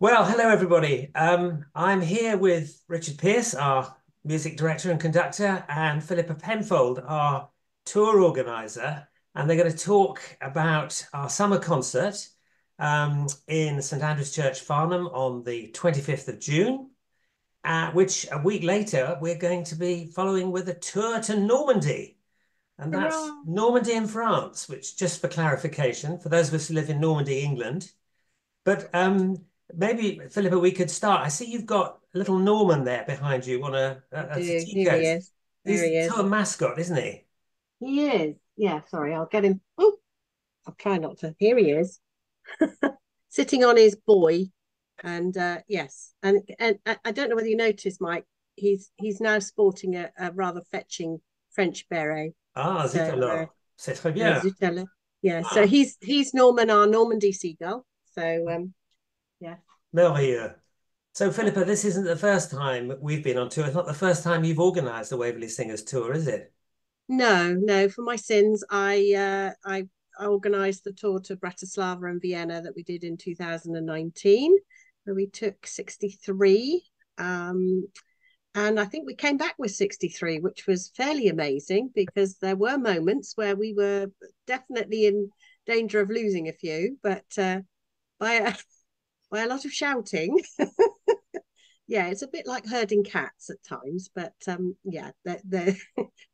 Well, hello everybody. I'm here with Richard Pearce, our music director and conductor, and Philippa Penfold, our tour organizer. And they're going to talk about our summer concert in St Andrew's Church, Farnham on the 25th of June, which a week later we're going to be following with a tour to Normandy. And that's Hurrah! Normandy in France, which, just for clarification, for those of us who live in Normandy, England, but maybe, Philippa, we could start. I see you've got a little Norman there behind you on I a do. tea Here he coat. is. There He's he the is. tour mascot, isn't he? He is. Yeah, sorry, I'll get him. Oh, I'll try not to. Here he is, sitting on his boy. And yes, and I don't know whether you noticed, Mike. He's now sporting a rather fetching French beret. Ah, So zut alors. C'est très bien. zut alors. Yeah, so Ah, he's Norman, our Normandy seagull. So yeah. merveilleux. So, Philippa, this isn't the first time we've been on tour. It's not the first time you've organised the Waverley Singers tour, is it? No, no. For my sins, I organised the tour to Bratislava and Vienna that we did in 2019, where we took 63. Um, and I think we came back with 63, which was fairly amazing because there were moments where we were definitely in danger of losing a few, but by a, by a lot of shouting, yeah, it's a bit like herding cats at times, but yeah, they're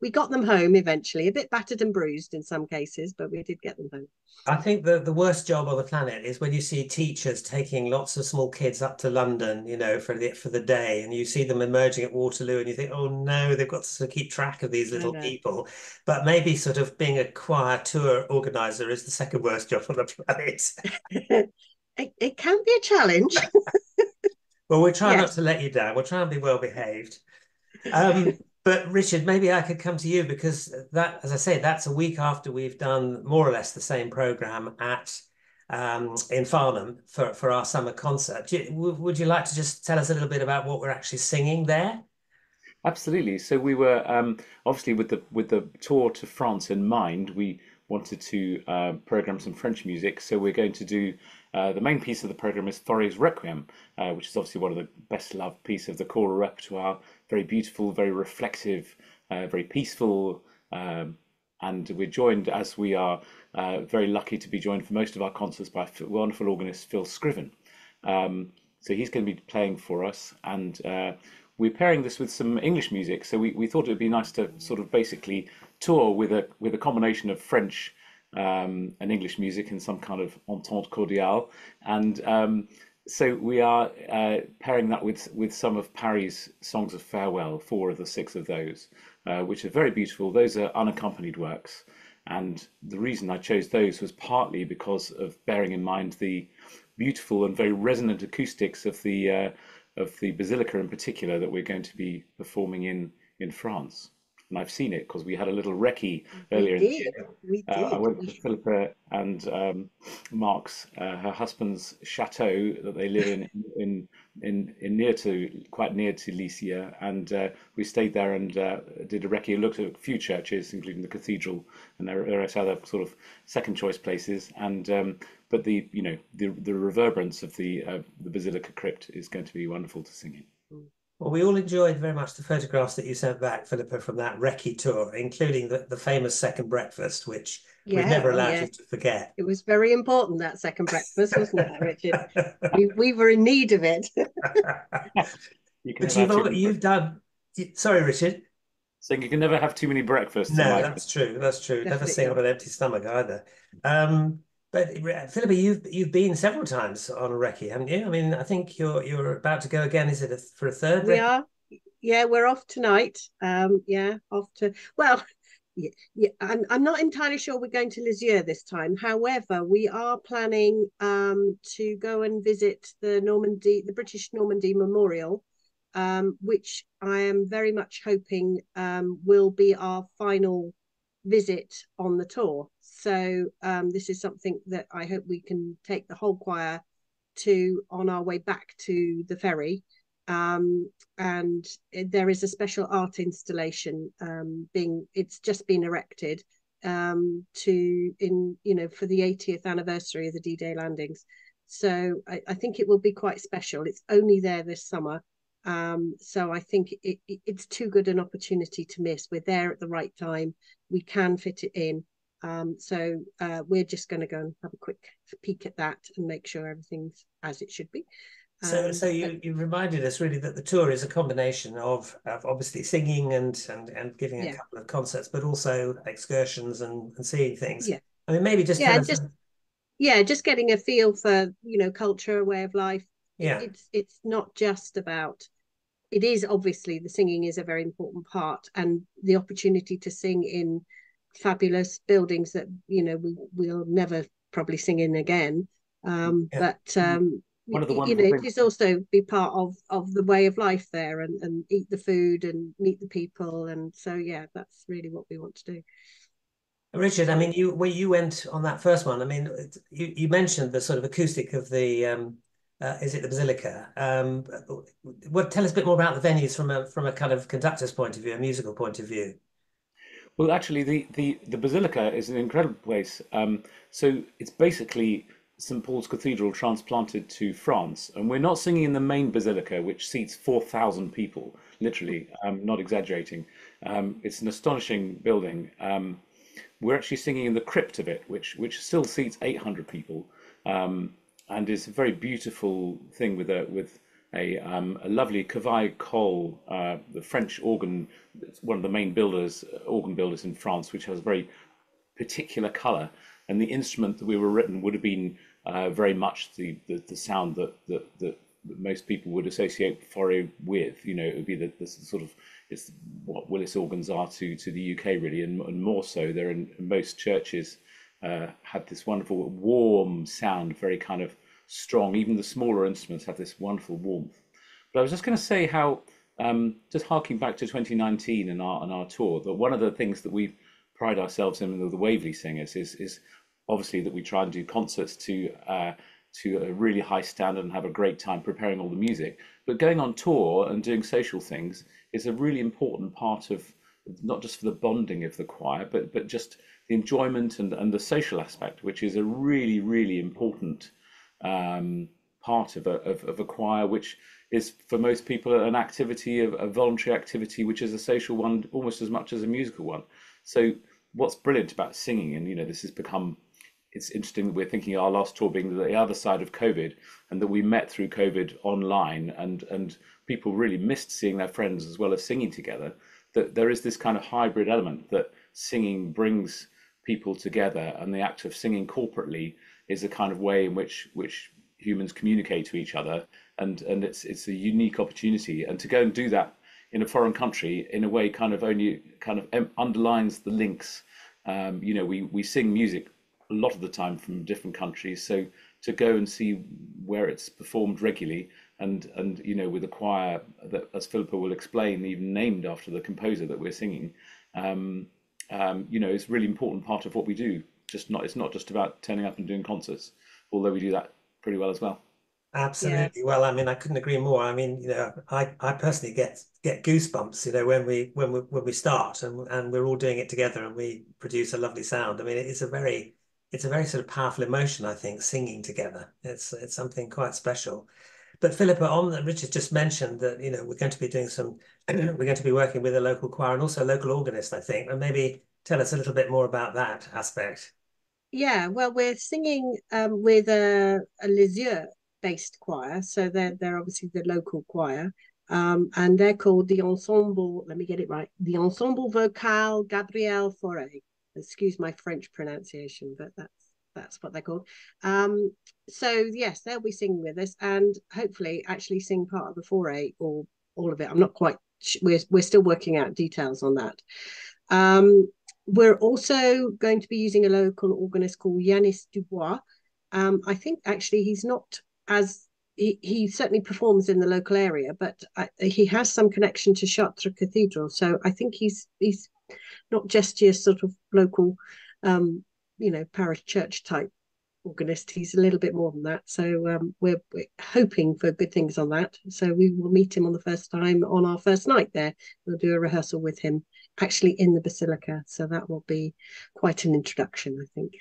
we got them home eventually, a bit battered and bruised in some cases, but we did get them home. I think the worst job on the planet is when you see teachers taking lots of small kids up to London, for the day, and you see them emerging at Waterloo, and you think, oh no, they've got to sort of keep track of these I little know. people. But maybe sort of being a choir tour organizer is the second worst job on the planet. It can be a challenge. Well, we'll try not Yes. to let you down. We'll try and be well behaved. But Richard, maybe I could come to you because that, as I say, that's a week after we've done more or less the same program at in Farnham for our summer concert. Would you like to just tell us a little bit about what we're actually singing there? Absolutely. So we were obviously with the tour to France in mind, we wanted to program some French music. So we're going to do the main piece of the program is Fauré's Requiem, which is obviously one of the best loved piece of the choral repertoire. Very beautiful, very reflective, very peaceful, and we're joined as we are very lucky to be joined for most of our concerts by wonderful organist Phil Scriven. So he's going to be playing for us, and we're pairing this with some English music. So we thought it would be nice to sort of basically tour with a combination of French and English music in some kind of entente cordiale. And so we are pairing that with some of Parry's songs of farewell, four of the six of those, which are very beautiful. Those are unaccompanied works. And the reason I chose those was partly because of bearing in mind the beautiful and very resonant acoustics of the basilica in particular that we're going to be performing in France. And I've seen it because we had a little recce We earlier in the did. year. We I did. went to Philippa and Mark's, her husband's chateau that they live in near to quite near to Lisieux, and we stayed there and did a recce. Looked at a few churches, including the cathedral, and there are other sort of second choice places. And but the reverberance of the basilica crypt is going to be wonderful to sing in. Well, we all enjoyed very much the photographs that you sent back, Philippa, from that recce tour, including the famous second breakfast, which we've Yeah. never Oh, allowed yeah. you to forget. It was very important, that second breakfast, wasn't it, Richard? We were in need of it. You can But never have too many you've done. Sorry, Richard. so you can never have too many breakfasts in No, life. that's true. That's true. Never Definitely sing on not. an empty stomach either. But Philippa, you've been several times on a recce, haven't you? I mean, I think you're about to go again. Is it for a third We recce? are. Yeah, we're off tonight. Yeah, off to. Well, yeah, I'm not entirely sure we're going to Lisieux this time. However, we are planning to go and visit the British Normandy Memorial, which I am very much hoping will be our final visit on the tour. So this is something that I hope we can take the whole choir to on our way back to the ferry. Um, and there is a special art installation it's just been erected to in for the 80th anniversary of the D-Day landings. So I think it will be quite special. It's only there this summer. So I think it's too good an opportunity to miss. We're there at the right time. We can fit it in. So we're just going to go and have a quick peek at that and make sure everything's as it should be. So you reminded us really that the tour is a combination of obviously singing and giving a Yeah, couple of concerts, but also excursions and seeing things. yeah, I mean, maybe just yeah, tell and us. just getting a feel for culture, way of life. Yeah, It's not just about. It is obviously the singing is a very important part, and the opportunity to sing in fabulous buildings that we'll never probably sing in again. yeah. But One of the wonderful it things. is also be part of the way of life there, and eat the food and meet the people, and so yeah, that's really what we want to do. Richard, I mean, you went on that first one. I mean, you mentioned the sort of acoustic of the is it the Basilica? Tell us a bit more about the venues from a kind of conductor's point of view, a musical point of view. Well, actually, the Basilica is an incredible place. So it's basically St. Paul's Cathedral transplanted to France, and we're not singing in the main basilica, which seats 4,000 people, literally. Not exaggerating. It's an astonishing building. We're actually singing in the crypt of it, which still seats 800 people, and is a very beautiful thing with a lovely Cavaille Cole, the French organ, one of the main organ builders in France, which has a very particular colour, and the instrument that we were written would have been very much the sound that most people would associate Fauré with. It would be the sort of, it's what Willis organs are to the UK really, and more so. They're in most churches had this wonderful warm sound, very kind of strong. Even the smaller instruments have this wonderful warmth. But I was just going to say how, just harking back to 2019 and our tour, that one of the things that we pride ourselves in with the Waverley Singers is obviously that we try and do concerts to a really high standard and have a great time preparing all the music. But going on tour and doing social things is a really important part of, not just for the bonding of the choir, but just the enjoyment and the social aspect, which is a really, really important part of a choir, which is for most people an activity, a voluntary activity, which is a social one almost as much as a musical one. So what's brilliant about singing, and this has become, it's interesting that we're thinking our last tour being the other side of COVID, and that we met through COVID online, and people really missed seeing their friends as well as singing together. That there is this kind of hybrid element that singing brings people together, and the act of singing corporately is a kind of way in which humans communicate to each other, and it's a unique opportunity. And to go and do that in a foreign country in a way kind of only kind of underlines the links. We sing music a lot of the time from different countries, so to go and see where it's performed regularly, and with a choir that, as Philippa will explain, even named after the composer that we're singing, it's a really important part of what we do. It's not just about turning up and doing concerts, although we do that pretty well as well. Absolutely. Yes. Well, I mean, I couldn't agree more. I mean, I personally get goosebumps, when we start and we're all doing it together and we produce a lovely sound. I mean, it's a very sort of powerful emotion, I think, singing together. It's something quite special. But Philippa, Richard just mentioned that, we're going to be doing we're going to be working with a local choir and also a local organist, I think, and maybe tell us a little bit more about that aspect. Yeah, well, we're singing with a Lisieux based choir, so they're obviously the local choir, and they're called the Ensemble. Let me get it right: the Ensemble Vocal Gabriel Fauré. Excuse my French pronunciation, but that's what they're called. So yes, they'll be singing with us, and hopefully actually sing part of the Fauré or all of it. I'm not quite. We're still working out details on that. Um, we're also going to be using a local organist called Yanis Dubois. I think actually he's not as he certainly performs in the local area, but he has some connection to Chartres Cathedral. So I think he's not just your sort of local, parish church type organist. He's a little bit more than that. So we're hoping for good things on that. So we will meet him on the first time on our first night there. We'll do a rehearsal with him actually in the Basilica. So that will be quite an introduction, I think.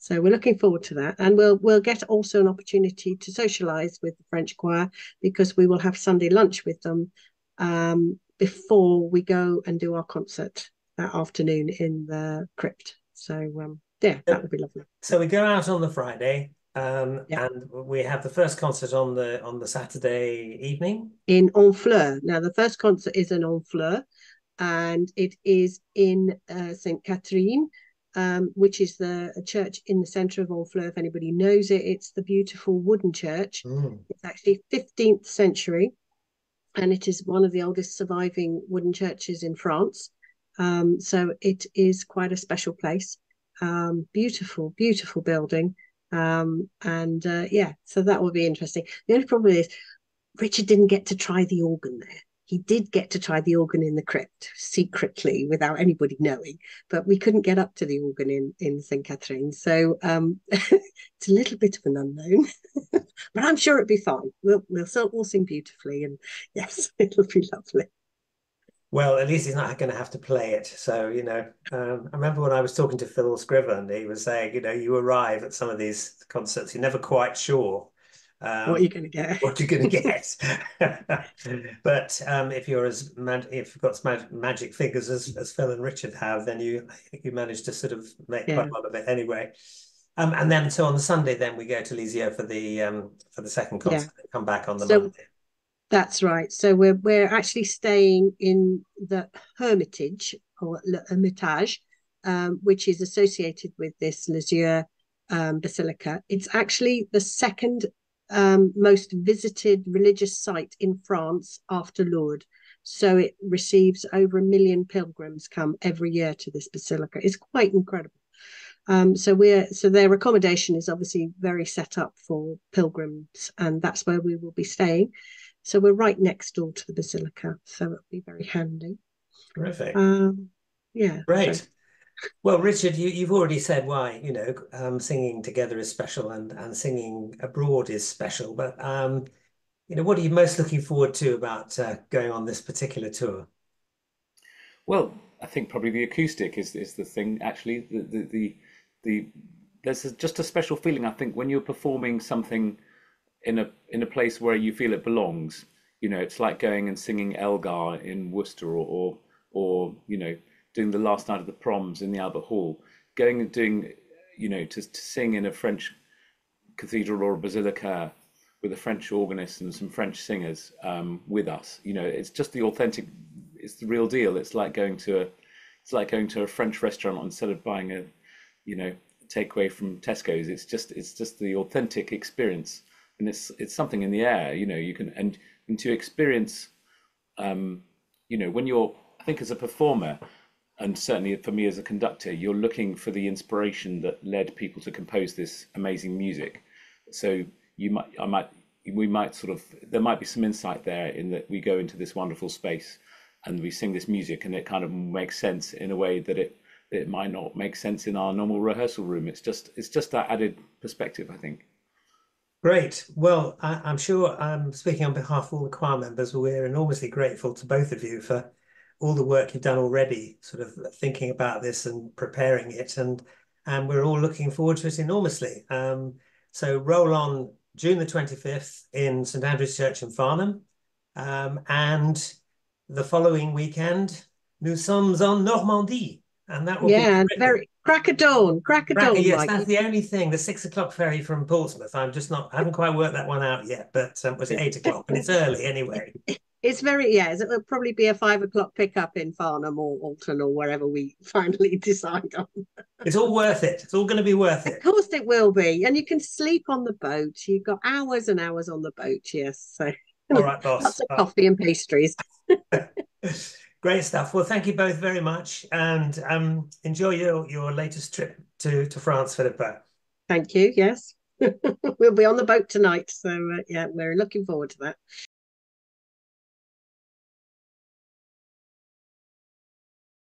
So we're looking forward to that, and we'll get also an opportunity to socialise with the French choir, because we will have Sunday lunch with them before we go and do our concert that afternoon in the crypt. So yeah, that would be lovely. So we go out on the Friday, Yeah, and we have the first concert on the Saturday evening. in Honfleur. Now the first concert is in Honfleur, and it is in St. Catherine, which is a church in the centre of Honfleur. If anybody knows it, it's the beautiful wooden church. Mm. It's actually 15th century, and it is one of the oldest surviving wooden churches in France. So it is quite a special place. Beautiful, beautiful building. And yeah, so that will be interesting. The only problem is Richard didn't get to try the organ there. He did get to try the organ in the crypt secretly without anybody knowing, but we couldn't get up to the organ in St. Catherine. So it's a little bit of an unknown, but I'm sure it'll be fine. We'll all sing beautifully, and yes, it'll be lovely. Well, at least he's not going to have to play it. So, I remember when I was talking to Phil Scriven, he was saying, you arrive at some of these concerts, you're never quite sure What are um, you going to get? what you're going to get. But if if you've got magic fingers as Phil and Richard have, then you manage to sort of make quite Yeah, a lot of it anyway. And then so on the Sunday, then we go to Lisieux for the second yeah. concert and come back on the So Monday. that's right. So we're actually staying in the Hermitage, or Le Hermitage, which is associated with this Lisieux basilica. It's actually the second most visited religious site in France after Lourdes. So it receives over 1 million pilgrims come every year to this basilica. It's quite incredible. So their accommodation is obviously very set up for pilgrims, and that's where we will be staying. So we're right next door to the basilica, so it'll be very handy. Terrific. Um, yeah, so Great. Well, Richard, you've already said why, singing together is special and singing abroad is special. But, what are you most looking forward to about going on this particular tour? Well, I think probably the acoustic is the thing. Actually, the there's just a special feeling. I think when you're performing something in a place where you feel it belongs. It's like going and singing Elgar in Worcester, or doing the last night of the proms in the Albert Hall. Going and doing, to sing in a French cathedral or a basilica with a French organist and some French singers with us. It's just the authentic. It's the real deal. It's like going to a French restaurant instead of buying a, takeaway from Tesco's. It's just the authentic experience, and it's something in the air. You can and to experience. When you're, I think as a performer, and certainly for me as a conductor, you're looking for the inspiration that led people to compose this amazing music. So we might sort of, there might be some insight there in that we go into this wonderful space and we sing this music, and it kind of makes sense in a way that it might not make sense in our normal rehearsal room. It's just that added perspective, I think. Great. Well, I'm sure I'm speaking on behalf of all the choir members. We're enormously grateful to both of you for all the work you've done already, sort of thinking about this and preparing it, and we're all looking forward to it enormously. So roll on June the 25th in St Andrew's Church in Farnham, and the following weekend, nous sommes en Normandie, and that will be yeah, terrific. very crack of Cracker, dawn, yes, Mike. that's the only thing. The 6 o'clock ferry from Portsmouth. I'm just not, I haven't quite worked that one out yet, but was it 8 o'clock? But it's early anyway. It's very, yeah, it'll probably be a 5 o'clock pickup in Farnham or Alton or wherever we finally decide on. It's all worth it. It's all going to be worth Of it. course it will be. And you can sleep on the boat. You've got hours and hours on the boat, yes. So All right, boss. lots of coffee and pastries. Great stuff. Well, thank you both very much, and enjoy your latest trip to France, Philippa. Thank you, yes. We'll be on the boat tonight. So yeah, we're looking forward to that.